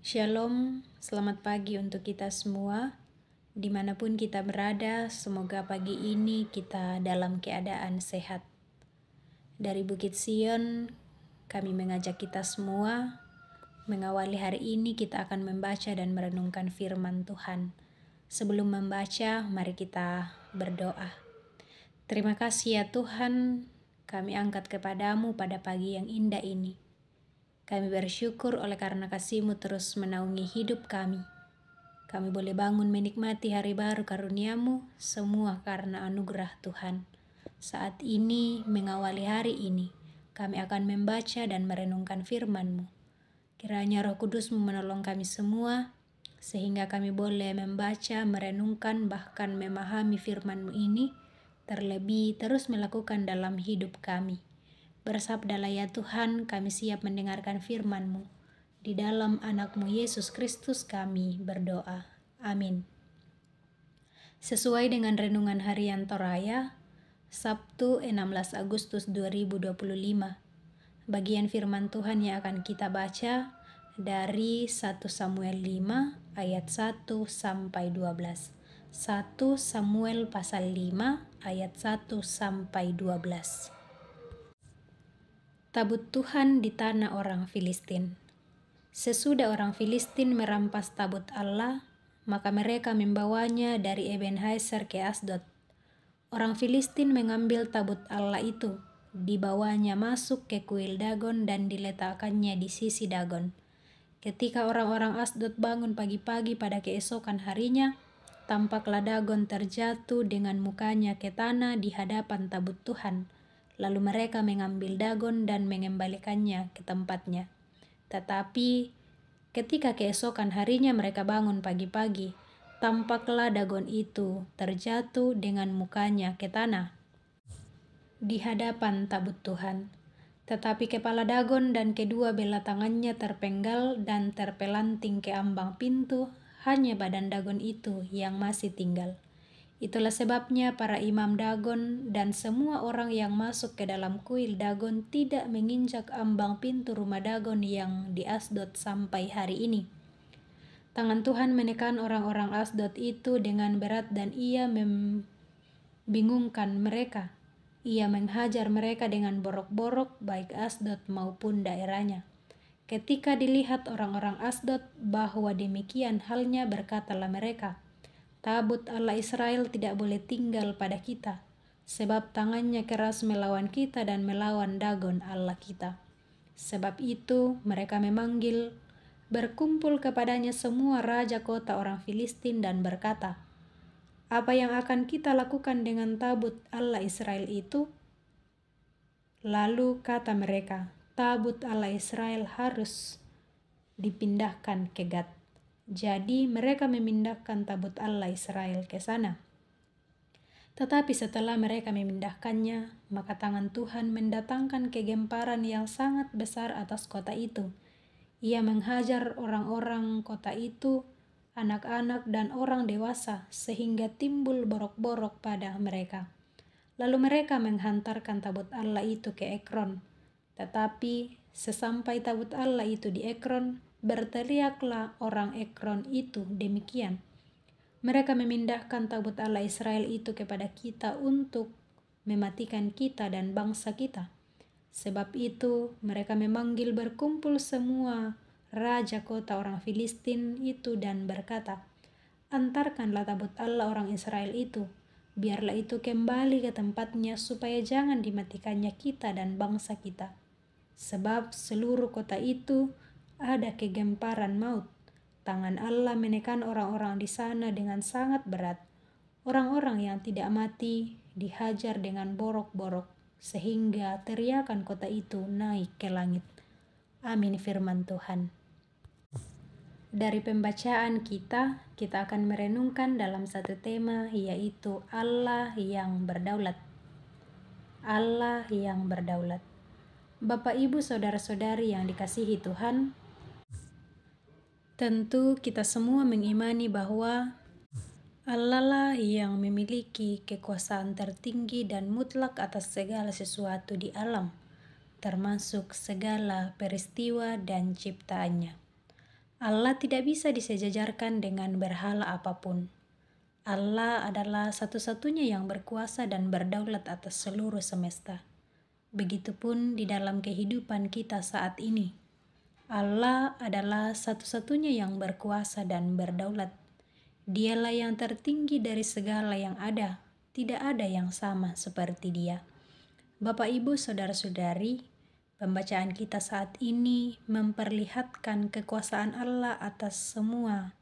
Shalom, selamat pagi untuk kita semua. Dimanapun kita berada, semoga pagi ini kita dalam keadaan sehat. Dari Bukit Sion, kami mengajak kita semua mengawali hari ini. Kita akan membaca dan merenungkan firman Tuhan. Sebelum membaca, mari kita berdoa. Terima kasih ya Tuhan, kami angkat kepadamu pada pagi yang indah ini. Kami bersyukur oleh karena kasih-Mu terus menaungi hidup kami. Kami boleh bangun menikmati hari baru karunia-Mu, semua karena anugerah Tuhan. Saat ini, mengawali hari ini, kami akan membaca dan merenungkan firman-Mu. Kiranya Roh Kudus-Mu menolong kami semua, sehingga kami boleh membaca, merenungkan, bahkan memahami firman-Mu ini, terlebih terus melakukan dalam hidup kami. Bersabdalah ya Tuhan, kami siap mendengarkan firman-Mu. Di dalam anak-Mu Yesus Kristus kami berdoa. Amin. Sesuai dengan renungan harian Toraya, Sabtu 16 Agustus 2025. Bagian firman Tuhan yang akan kita baca dari 1 Samuel 5 ayat 1 sampai 12. 1 Samuel pasal 5 ayat 1 sampai 12. Tabut Tuhan di tanah orang Filistin. Sesudah orang Filistin merampas tabut Allah, maka mereka membawanya dari Ebenhaser ke Asdod. Orang Filistin mengambil tabut Allah itu, dibawanya masuk ke kuil Dagon dan diletakkannya di sisi Dagon. Ketika orang-orang Asdod bangun pagi-pagi pada keesokan harinya, tampaklah Dagon terjatuh dengan mukanya ke tanah di hadapan tabut Tuhan. Lalu mereka mengambil Dagon dan mengembalikannya ke tempatnya. Tetapi ketika keesokan harinya mereka bangun pagi-pagi, tampaklah Dagon itu terjatuh dengan mukanya ke tanah di hadapan tabut Tuhan. Tetapi kepala Dagon dan kedua belah tangannya terpenggal dan terpelanting ke ambang pintu, hanya badan Dagon itu yang masih tinggal. Itulah sebabnya para imam Dagon dan semua orang yang masuk ke dalam kuil Dagon tidak menginjak ambang pintu rumah Dagon yang di Asdod sampai hari ini. Tangan Tuhan menekan orang-orang Asdod itu dengan berat dan ia membingungkan mereka. Ia menghajar mereka dengan borok-borok baik Asdod maupun daerahnya. Ketika dilihat orang-orang Asdod bahwa demikian halnya, berkatalah mereka, "Tabut Allah Israel tidak boleh tinggal pada kita, sebab tangannya keras melawan kita dan melawan Dagon Allah kita." Sebab itu mereka berkumpul kepadanya semua raja kota orang Filistin dan berkata, "Apa yang akan kita lakukan dengan tabut Allah Israel itu?" Lalu kata mereka, "Tabut Allah Israel harus dipindahkan ke Gat." Jadi mereka memindahkan tabut Allah Israel ke sana. Tetapi setelah mereka memindahkannya, maka tangan Tuhan mendatangkan kegemparan yang sangat besar atas kota itu. Ia menghajar orang-orang kota itu, anak-anak dan orang dewasa, sehingga timbul borok-borok pada mereka. Lalu mereka menghantarkan tabut Allah itu ke Ekron. Tetapi sesampai tabut Allah itu di Ekron, berteriaklah orang Ekron itu demikian, "Mereka memindahkan tabut Allah Israel itu kepada kita untuk mematikan kita dan bangsa kita." Sebab itu mereka memanggil berkumpul semua raja kota orang Filistin itu dan berkata, "Antarkanlah tabut Allah orang Israel itu, biarlah itu kembali ke tempatnya supaya jangan dimatikannya kita dan bangsa kita. Sebab seluruh kota itu ada kegemparan maut. Tangan Allah menekan orang-orang di sana dengan sangat berat. Orang-orang yang tidak mati dihajar dengan borok-borok, sehingga teriakan kota itu naik ke langit." Amin firman Tuhan. Dari pembacaan kita akan merenungkan dalam satu tema, yaitu Allah yang berdaulat. Allah yang berdaulat. Bapak, Ibu, saudara-saudari yang dikasihi Tuhan, tentu kita semua mengimani bahwa Allah lah yang memiliki kekuasaan tertinggi dan mutlak atas segala sesuatu di alam, termasuk segala peristiwa dan ciptaannya. Allah tidak bisa disejajarkan dengan berhala apapun. Allah adalah satu-satunya yang berkuasa dan berdaulat atas seluruh semesta. Begitupun di dalam kehidupan kita saat ini. Allah adalah satu-satunya yang berkuasa dan berdaulat. Dialah yang tertinggi dari segala yang ada. Tidak ada yang sama seperti Dia. Bapak, Ibu, Saudara-saudari, pembacaan kita saat ini memperlihatkan kekuasaan Allah atas semua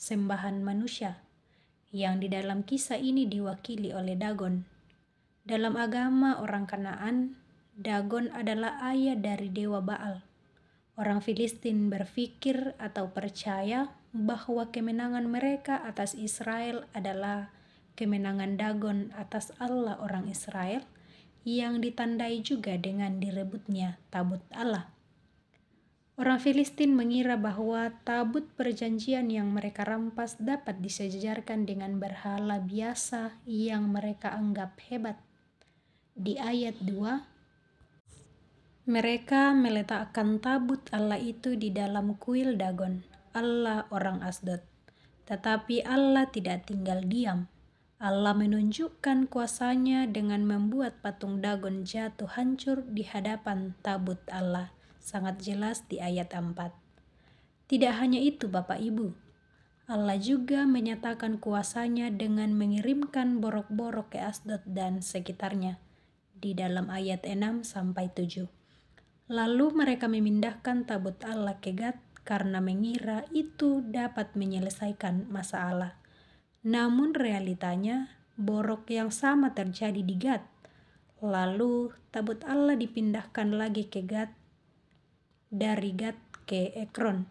sembahan manusia, yang di dalam kisah ini diwakili oleh Dagon. Dalam agama orang Kanaan, Dagon adalah ayah dari dewa Baal. Orang Filistin berpikir atau percaya bahwa kemenangan mereka atas Israel adalah kemenangan Dagon atas Allah orang Israel, yang ditandai juga dengan direbutnya tabut Allah. Orang Filistin mengira bahwa tabut perjanjian yang mereka rampas dapat disejajarkan dengan berhala biasa yang mereka anggap hebat. Di ayat 2, mereka meletakkan tabut Allah itu di dalam kuil Dagon, Allah orang Asdod. Tetapi Allah tidak tinggal diam. Allah menunjukkan kuasanya dengan membuat patung Dagon jatuh hancur di hadapan tabut Allah. Sangat jelas di ayat 4. Tidak hanya itu Bapak Ibu. Allah juga menyatakan kuasanya dengan mengirimkan borok-borok ke Asdod dan sekitarnya. Di dalam ayat 6-7. Lalu mereka memindahkan tabut Allah ke Gat karena mengira itu dapat menyelesaikan masalah. Namun realitanya borok yang sama terjadi di Gat. Lalu tabut Allah dipindahkan lagi ke Gat, dari Gat ke Ekron.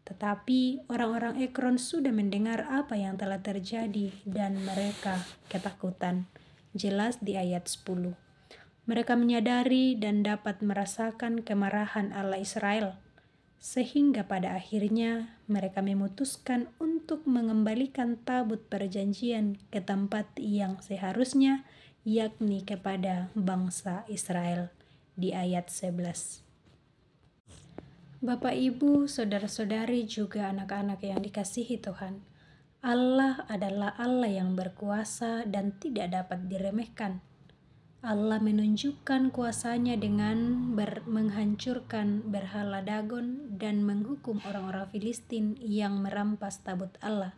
Tetapi orang-orang Ekron sudah mendengar apa yang telah terjadi dan mereka ketakutan. Jelas di ayat 10. Mereka menyadari dan dapat merasakan kemarahan Allah Israel, sehingga pada akhirnya mereka memutuskan untuk mengembalikan tabut perjanjian ke tempat yang seharusnya, yakni kepada bangsa Israel, di ayat 11. Bapak, Ibu, Saudara-saudari, juga anak-anak yang dikasihi Tuhan, Allah adalah Allah yang berkuasa dan tidak dapat diremehkan. Allah menunjukkan kuasanya dengan menghancurkan berhala Dagon dan menghukum orang-orang Filistin yang merampas tabut Allah.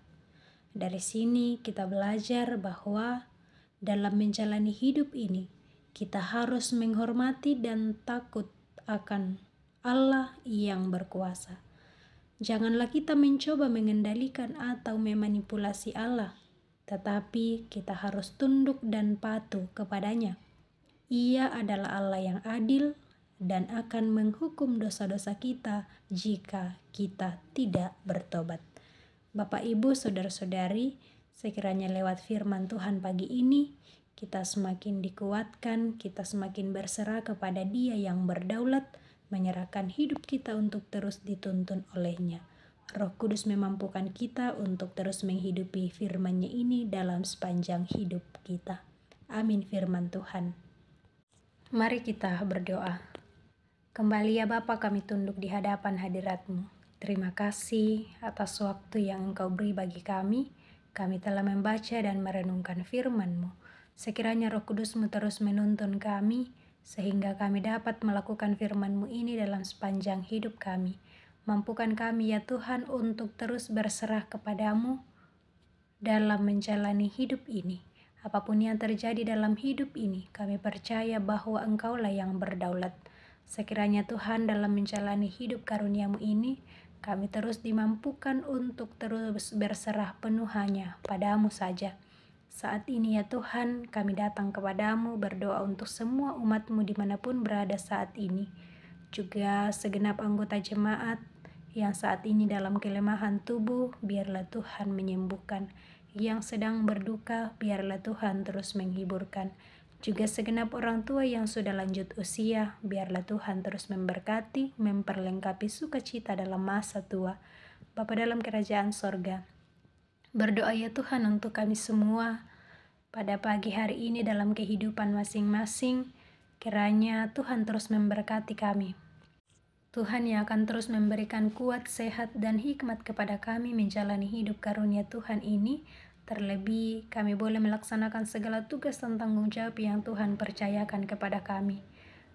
Dari sini kita belajar bahwa dalam menjalani hidup ini, kita harus menghormati dan takut akan Allah yang berkuasa. Janganlah kita mencoba mengendalikan atau memanipulasi Allah, tetapi kita harus tunduk dan patuh kepadanya. Ia adalah Allah yang adil dan akan menghukum dosa-dosa kita jika kita tidak bertobat. Bapak, Ibu, Saudara-saudari, sekiranya lewat firman Tuhan pagi ini, kita semakin dikuatkan, kita semakin berserah kepada Dia yang berdaulat, menyerahkan hidup kita untuk terus dituntun oleh-Nya. Roh Kudus memampukan kita untuk terus menghidupi firman-Nya ini dalam sepanjang hidup kita. Amin firman Tuhan. Mari kita berdoa. Kembali ya Bapa, kami tunduk di hadapan hadirat-Mu. Terima kasih atas waktu yang Engkau beri bagi kami. Kami telah membaca dan merenungkan firman-Mu. Sekiranya Roh Kudus-Mu terus menuntun kami, sehingga kami dapat melakukan firman-Mu ini dalam sepanjang hidup kami. Mampukan kami ya Tuhan untuk terus berserah kepadamu dalam menjalani hidup ini. Apapun yang terjadi dalam hidup ini, kami percaya bahwa Engkaulah yang berdaulat. Sekiranya Tuhan dalam menjalani hidup karunia-Mu ini, kami terus dimampukan untuk terus berserah penuh hanya padamu saja. Saat ini ya Tuhan, kami datang kepadamu berdoa untuk semua umat-Mu dimanapun berada saat ini. Juga segenap anggota jemaat yang saat ini dalam kelemahan tubuh, biarlah Tuhan menyembuhkan. Yang sedang berduka, biarlah Tuhan terus menghiburkan. Juga segenap orang tua yang sudah lanjut usia, biarlah Tuhan terus memberkati, memperlengkapi sukacita dalam masa tua. Bapa dalam kerajaan sorga, berdoa ya Tuhan untuk kami semua pada pagi hari ini dalam kehidupan masing-masing. Kiranya Tuhan terus memberkati kami. Tuhan yang akan terus memberikan kuat, sehat, dan hikmat kepada kami menjalani hidup karunia Tuhan ini. Terlebih, kami boleh melaksanakan segala tugas dan tanggung jawab yang Tuhan percayakan kepada kami.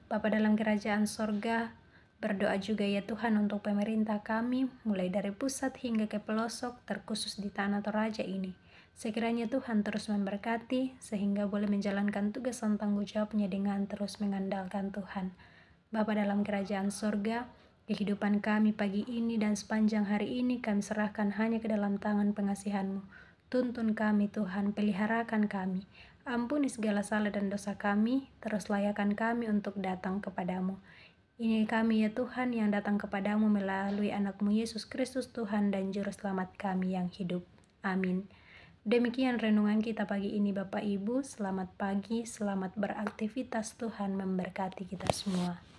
Bapa dalam kerajaan sorga, berdoa juga ya Tuhan untuk pemerintah kami, mulai dari pusat hingga ke pelosok, terkhusus di tanah Toraja ini. Sekiranya Tuhan terus memberkati, sehingga boleh menjalankan tugas dan tanggung jawabnya dengan terus mengandalkan Tuhan. Bapa dalam kerajaan sorga, kehidupan kami pagi ini dan sepanjang hari ini kami serahkan hanya ke dalam tangan pengasihan-Mu. Tuntun kami Tuhan, peliharakan kami. Ampuni segala salah dan dosa kami, terus layakan kami untuk datang kepadamu. Ini kami ya Tuhan yang datang kepadamu melalui anak-Mu Yesus Kristus Tuhan dan Juru Selamat kami yang hidup. Amin. Demikian renungan kita pagi ini Bapak Ibu. Selamat pagi, selamat beraktivitas, Tuhan memberkati kita semua.